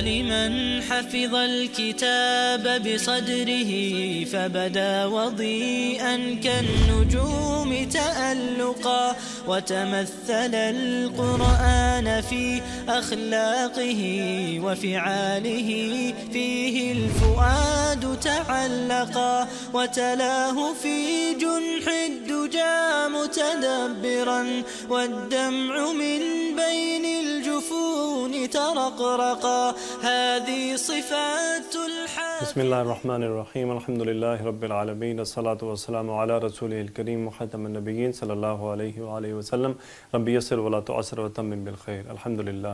لمن حفظ الكتاب بصدره فبدا وضيئا كالنجوم تألقا وتمثل القرآن في أخلاقه وفعاله فيه الفؤاد تعلقا وتلاه في جنح الدجى متدبرا والدمع من بين الجفون ترقرقا هذه صفات الحق. بسم الله الرحمن الرحيم الحمد لله رب العالمين الصلاة والسلام على رسوله الكريم وخاتم النبيين صلی اللہ علیہ وآلہ وسلم رب یسر ولا تعسر وتمم بالخیر. الحمدللہ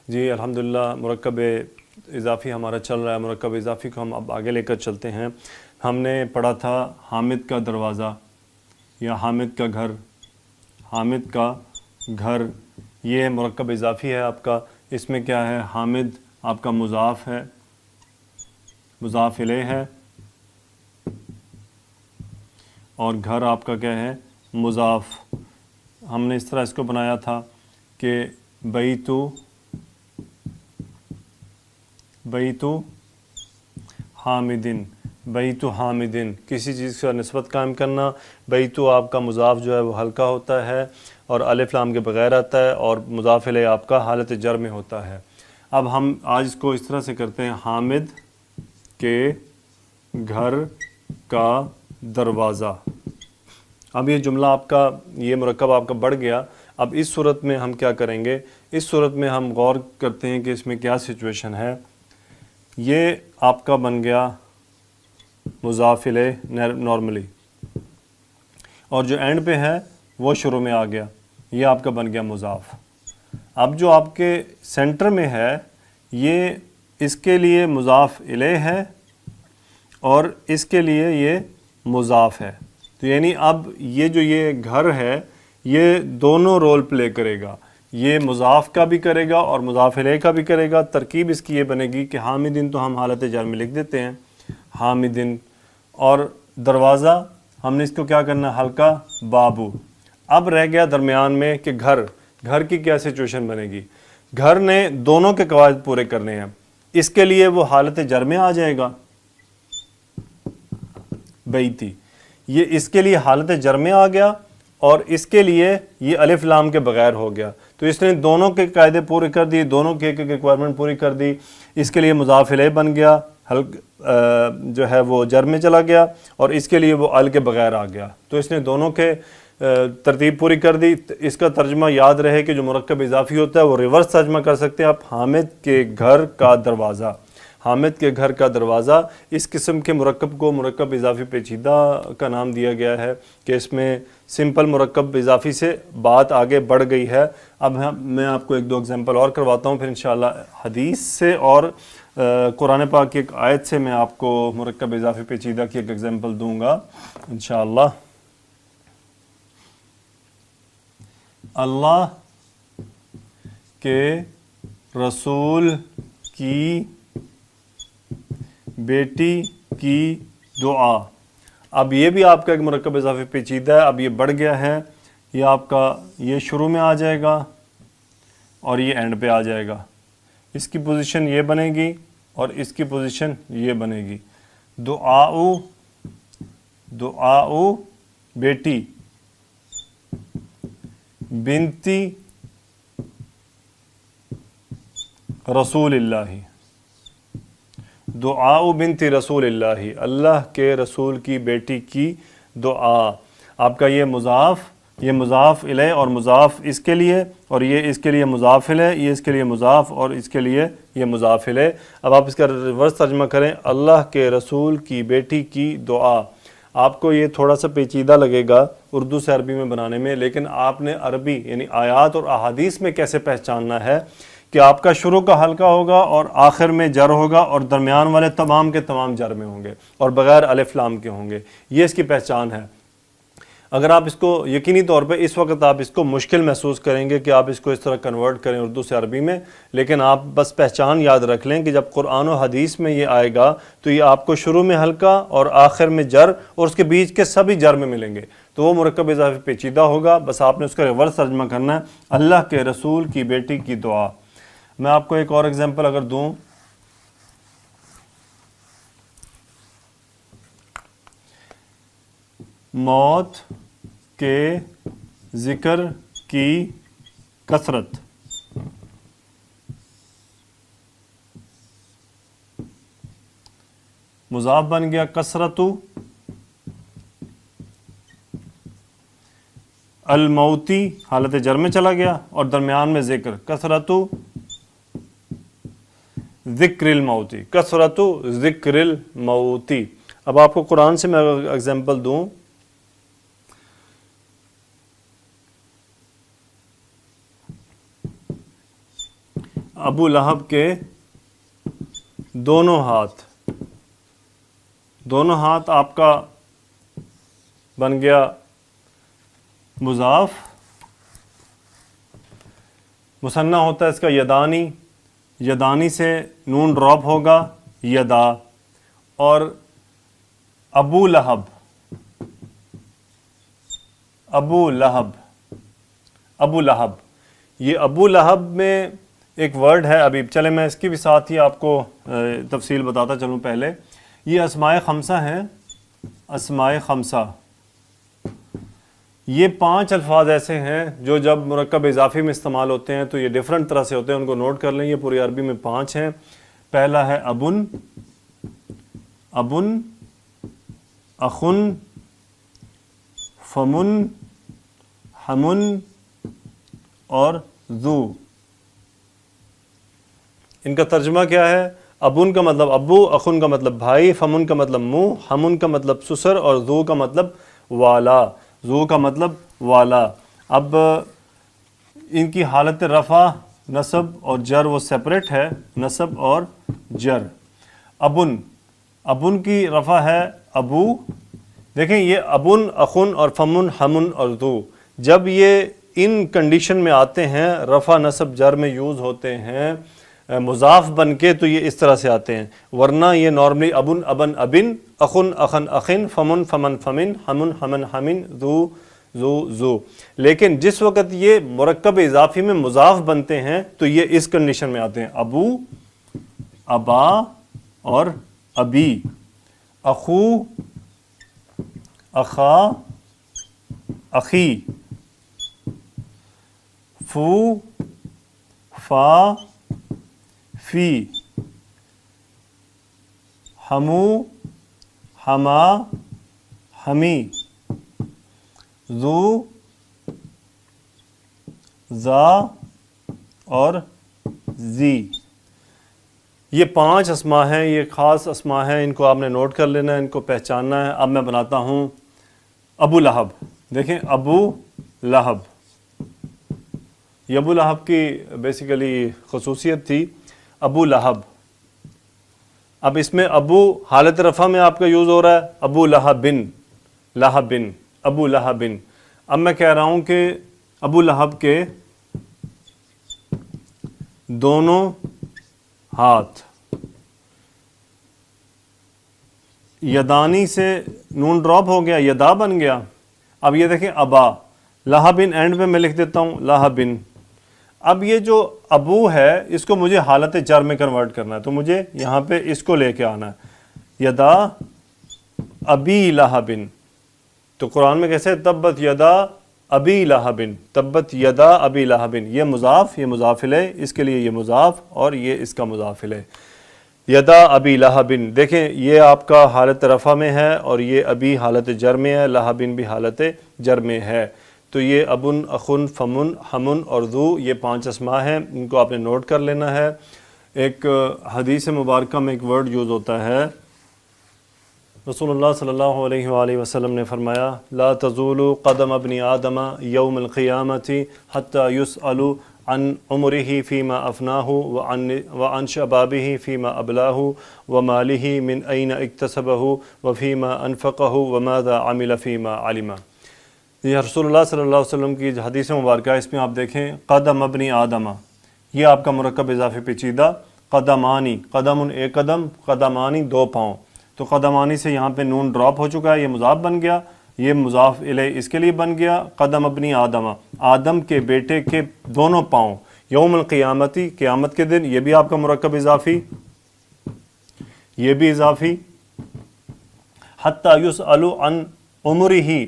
جی الحمدللہ مرکب اضافی ہمارا چل رہا ہے. مرکب اضافی کو ہم اب آگے لے کر چلتے ہیں. ہم نے پڑھا تھا حامد کا دروازہ یا حامد کا گھر. حامد کا گھر یہ مرکب اضافی ہے آپ کا. اس میں کیا ہے؟ حامد آپ کا مضاف ہے، مضاف الیہ ہے، اور گھر آپ کا کیا ہے؟ مضاف. ہم نے اس طرح اس کو بنایا تھا کہ بیتو حامدن، بیتو حامدن کسی چیز کا نسبت قائم کرنا. بیتو آپ کا مضاف جو ہے وہ ہلکا ہوتا ہے اور الف لام کے بغیر آتا ہے، اور مضاف الیہ آپ کا حالت جر میں ہوتا ہے. اب ہم آج اس کو اس طرح سے کرتے ہیں، حامد کے گھر کا دروازہ. اب یہ جملہ آپ کا، یہ مرکب آپ کا بڑھ گیا. اب اس صورت میں ہم کیا کریں گے؟ اس صورت میں ہم غور کرتے ہیں کہ اس میں کیا سچویشن ہے. یہ آپ کا بن گیا مضاف الیہ نارملی، اور جو اینڈ پہ ہے وہ شروع میں آ گیا، یہ آپ کا بن گیا مضاف. اب جو آپ کے سینٹر میں ہے یہ اس کے لیے مضاف الیہ ہے اور اس کے لیے یہ مضاف ہے. تو یعنی اب یہ جو یہ گھر ہے یہ دونوں رول پلے کرے گا. یہ مضاف کا بھی کرے گا اور مضاف الیہ کا بھی کرے گا. ترکیب اس کی یہ بنے گی کہ حامدن تو ہم حالت جر میں لکھ دیتے ہیں حامدن، اور دروازہ ہم نے اس کو کیا کرنا؟ ہلکا بابو. اب رہ گیا درمیان میں کہ گھر کی کیا سچویشن بنے گی. گھر نے دونوں کے قواعد پورے کرنے ہیں. اس کے لیے وہ حالت جر میں آ جائے گا بیتی، یہ اس کے لیے حالت جر میں آ گیا، اور اس کے لیے یہ الف لام کے بغیر ہو گیا. تو اس نے دونوں کے قاعدے پورے کر دی، دونوں کے ریکوائرمنٹ پوری کر دی. اس کے لیے مضاف الیہ بن گیا، جو ہے وہ جر میں چلا گیا، اور اس کے لیے وہ ال کے بغیر آ گیا. تو اس نے دونوں کے ترتیب پوری کر دی. اس کا ترجمہ یاد رہے کہ جو مرکب اضافی ہوتا ہے وہ ریورس ترجمہ کر سکتے ہیں آپ. حامد کے گھر کا دروازہ، حامد کے گھر کا دروازہ. اس قسم کے مرکب کو مرکب اضافی پیچیدہ کا نام دیا گیا ہے کہ اس میں سمپل مرکب اضافی سے بات آگے بڑھ گئی ہے. اب میں آپ کو ایک دو اگزامپل اور کرواتا ہوں، پھر انشاءاللہ حدیث سے اور قرآن پاک کی ایک آیت سے میں آپ کو مرکب اضافی پیچیدہ کی ایک اگزامپل دوں گا انشاءاللہ. اللہ کے رسول کی بیٹی کی دعا. اب یہ بھی آپ کا ایک مرکب اضافی پیچیدہ ہے. اب یہ بڑھ گیا ہے، یہ آپ کا یہ شروع میں آ جائے گا اور یہ اینڈ پہ آ جائے گا. اس کی پوزیشن یہ بنے گی اور اس کی پوزیشن یہ بنے گی. دعاؤ بیٹی، بنتی رسول اللہ، دعاؤ بنتی رسول اللہ، اللہ کے رسول کی بیٹی کی دعا. آپ کا یہ مضاف الیہ اور مضاف اس کے لیے، اور یہ اس کے لیے مضاف الیہ، یہ اس کے لیے مضاف، اور اس کے لیے یہ مضاف الیہ. اب آپ اس کا ریورس ترجمہ کریں، اللہ کے رسول کی بیٹی کی دعا. آپ کو یہ تھوڑا سا پیچیدہ لگے گا اردو سے عربی میں بنانے میں، لیکن آپ نے عربی یعنی آیات اور احادیث میں کیسے پہچاننا ہے کہ آپ کا شروع کا ہلکا ہوگا اور آخر میں جر ہوگا، اور درمیان والے تمام کے تمام جر میں ہوں گے اور بغیر الف لام کے ہوں گے. یہ اس کی پہچان ہے. اگر آپ اس کو یقینی طور پہ اس وقت آپ اس کو مشکل محسوس کریں گے کہ آپ اس کو اس طرح کنورٹ کریں اردو سے عربی میں، لیکن آپ بس پہچان یاد رکھ لیں کہ جب قرآن و حدیث میں یہ آئے گا تو یہ آپ کو شروع میں ہلکا اور آخر میں جر اور اس کے بیچ کے سبھی جر میں ملیں گے، تو وہ مرکب اضافی پیچیدہ ہوگا. بس آپ نے اس کا ریورس ترجمہ کرنا ہے، اللہ کے رسول کی بیٹی کی دعا. میں آپ کو ایک اور ایگزامپل اگر دوں موت کے ذکر کی کثرت. مضاف بن گیا کثرت الموتی حالت جر میں چلا گیا اور درمیان میں ذکر کثرت ذکر الموتی کثرت ذکر الموتی. اب آپ کو قرآن سے میں اگر ایگزامپل دوں ابو لہب کے دونوں ہاتھ آپ کا بن گیا مضاف. مثنیٰ ہوتا ہے اس کا یدانی. یدانی سے نون ڈراپ ہوگا یدا. اور ابو لہب یہ ابو لہب میں ایک ورڈ ہے. ابھی چلے میں اس کی بھی ساتھ ہی آپ کو تفصیل بتاتا چلوں. پہلے یہ اسماء خمسہ ہیں. اسماء خمسہ یہ 5 الفاظ ایسے ہیں جو جب مرکب اضافی میں استعمال ہوتے ہیں تو یہ ڈیفرنٹ طرح سے ہوتے ہیں. ان کو نوٹ کر لیں. یہ پوری عربی میں 5 ہیں. پہلا ہے ابن اخن فمن ہمن اور ذو. ان کا ترجمہ کیا ہے؟ ابن کا مطلب ابو، اخن کا مطلب بھائی، فمن کا مطلب منہ، ہمن کا مطلب سسر اور ذو کا مطلب والا. اب ان کی حالت رفع نصب اور جر وہ سیپریٹ ہے. نصب اور جر. ابن کی رفع ہے ابو. دیکھیں یہ ابن، اخن اور فمن، ہمن اور ذو جب یہ ان کنڈیشن میں آتے ہیں، رفع نصب جر میں یوز ہوتے ہیں مضاف بن کے، تو یہ اس طرح سے آتے ہیں. ورنہ یہ نارملی ابن ابن، اخن اخن، فمن فمن، ہمن ہمن، ذو. لیکن جس وقت یہ مرکب اضافی میں مضاف بنتے ہیں تو یہ اس کنڈیشن میں آتے ہیں. ابو، ابا اور ابی. اخو، اخا، اخی. فو، فا، فی. ہمو، ہما، ہمی. ذو، ذا اور زی. یہ 5 اسماء ہیں. یہ خاص اسماء ہیں. ان کو آپ نے نوٹ کر لینا ہے، ان کو پہچاننا ہے. اب میں بناتا ہوں ابو لہب. دیکھیں ابو لہب، یہ ابو لہب کی بیسیکلی خصوصیت تھی. ابو لہب. اب اس میں ابو حالت رفع میں آپ کا یوز ہو رہا ہے. ابو لہبن، ابو لہبن. اب میں کہہ رہا ہوں کہ ابو لہب کے دونوں ہاتھ. یدانی سے نون ڈراپ ہو گیا، یدا بن گیا. اب یہ دیکھیں ابا، لہبن اینڈ پہ میں لکھ دیتا ہوں لہبن. اب یہ جو ابو ہے اس کو مجھے حالت جر میں کنورٹ کرنا ہے، تو مجھے یہاں پہ اس کو لے کے آنا ہے. یدا ابی لہبن. تو قرآن میں کیسے تبت یدا ابی لہبن، تبت یدا ابی لہبن. یہ مضاف، یہ مضاف الیہ، اس کے لیے یہ مضاف اور یہ اس کا مضاف الیہ. یدا ابی لہبن. دیکھیں یہ آپ کا حالت رفع میں ہے اور یہ ابی حالت جر میں ہے، لہبن بھی حالت جر میں ہے. تو یہ ابن، اخن، فمن، ہمن اور ذو یہ 5 اسماء ہیں. ان کو آپ نے نوٹ کر لینا ہے. ایک حدیث مبارکہ میں ایک ورڈ یوز ہوتا ہے. رسول اللہ صلی اللہ علیہ وآلہ وسلم نے فرمایا لا تزول قدم ابن آدم یوم القیامت حتی یسأل عن عمره فیما افناہ وعن شبابہ فیما ابلاہ ومالہ من این اکتسبہ وفیما انفقہ وماذا عمل فیما علم. یہ رسول اللہ صلی اللہ علیہ وسلم کی حدیث مبارکہ ہے. اس میں آپ دیکھیں قدم ابن آدم، یہ آپ کا مرکب اضافی پیچیدہ. قدمانی، قدم ایک قدم، قدمانی 2 پاؤں. تو قدمانی سے یہاں پہ نون ڈراپ ہو چکا ہے، یہ مضاف بن گیا. یہ مضاف الیہ اس کے لیے بن گیا. قدم ابن آدم، آدم کے بیٹے کے دونوں پاؤں. یوم القیامتی، قیامت کے دن، یہ بھی آپ کا مرکب اضافی، یہ بھی اضافی. حتی یسأل عن عمری ہی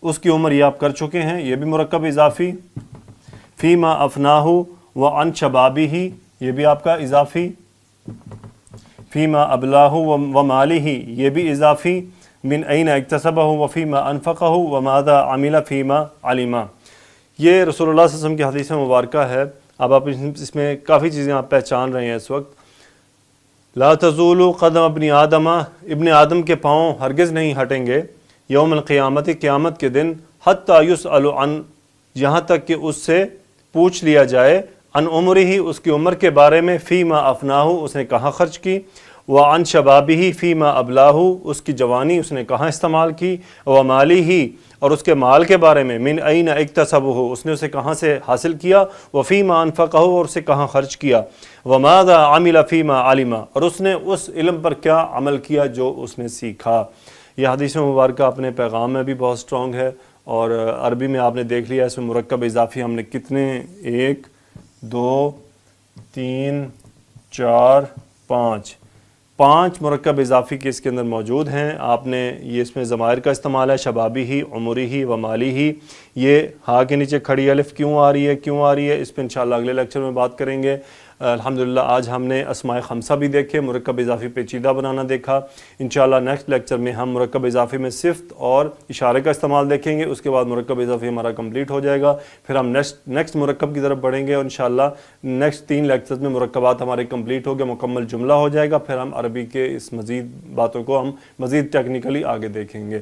اس کی عمر یہ آپ کر چکے ہیں، یہ بھی مرکب اضافی. فیما افناہ و عن شبابی ہی یہ بھی آپ کا اضافی. فیما ابلاہ و مالی ہی یہ بھی اضافی. من این اکتسبہ و فیما انفقہ و ماذا عمل فیما علما. یہ رسول اللہ صلی اللہ علیہ وسلم کی حدیث مبارکہ ہے. اب آپ اس میں کافی چیزیں آپ پہچان رہے ہیں اس وقت. لا تزول قدم ابن آدم کے پاؤں ہرگز نہیں ہٹیں گے یوم القیامت قیامت کے دن حتی یسأل عن یہاں تک کہ اس سے پوچھ لیا جائے عن عمرہ اس کی عمر کے بارے میں فیما افناہ اس نے کہاں خرچ کی، وعن شبابہ فیما ابلاہ اس کی جوانی اس نے کہاں استعمال کی، ومالہ اور اس کے مال کے بارے میں من این اکتسبہ اس نے اسے کہاں سے حاصل کیا، وفیما انفقہ اور اسے کہاں خرچ کیا، وماذا عمل فیما علم اور اس نے اس علم پر کیا عمل کیا جو اس نے سیکھا. یہ حدیث مبارکہ اپنے پیغام میں بھی بہت سٹرونگ ہے، اور عربی میں آپ نے دیکھ لیا اس میں مرکب اضافی ہم نے کتنے 1 2 3 4 5 مرکب اضافی کے اس کے اندر موجود ہیں. آپ نے یہ اس میں ضمائر کا استعمال ہے، شبابی ہی، عمری ہی، ومالی ہی. یہ ہا کے نیچے کھڑی الف کیوں آ رہی ہے اس پہ انشاءاللہ اگلے لیکچر میں بات کریں گے. الحمدللہ آج ہم نے اسماء خمسہ بھی دیکھے، مرکب اضافی پیچیدہ بنانا دیکھا. انشاءاللہ نیکسٹ لیکچر میں ہم مرکب اضافی میں صفت اور اشارے کا استعمال دیکھیں گے. اس کے بعد مرکب اضافی ہمارا کمپلیٹ ہو جائے گا. پھر ہم نیکسٹ مرکب کی طرف بڑھیں گے، اور انشاءاللہ نیکسٹ 3 لیکچرز میں مرکبات ہمارے کمپلیٹ ہو گئے، مکمل جملہ ہو جائے گا. پھر ہم عربی کے اس مزید باتوں کو ہم مزید ٹیکنیکلی آگے دیکھیں گے.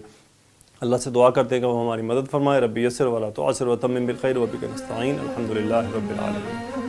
اللہ سے دعا کرتے ہیں کہ وہ ہماری مدد فرمائے. ربی یسر ولا تعسر وتمم بالخیر وبک نستعین. الحمدللہ رب العالمین.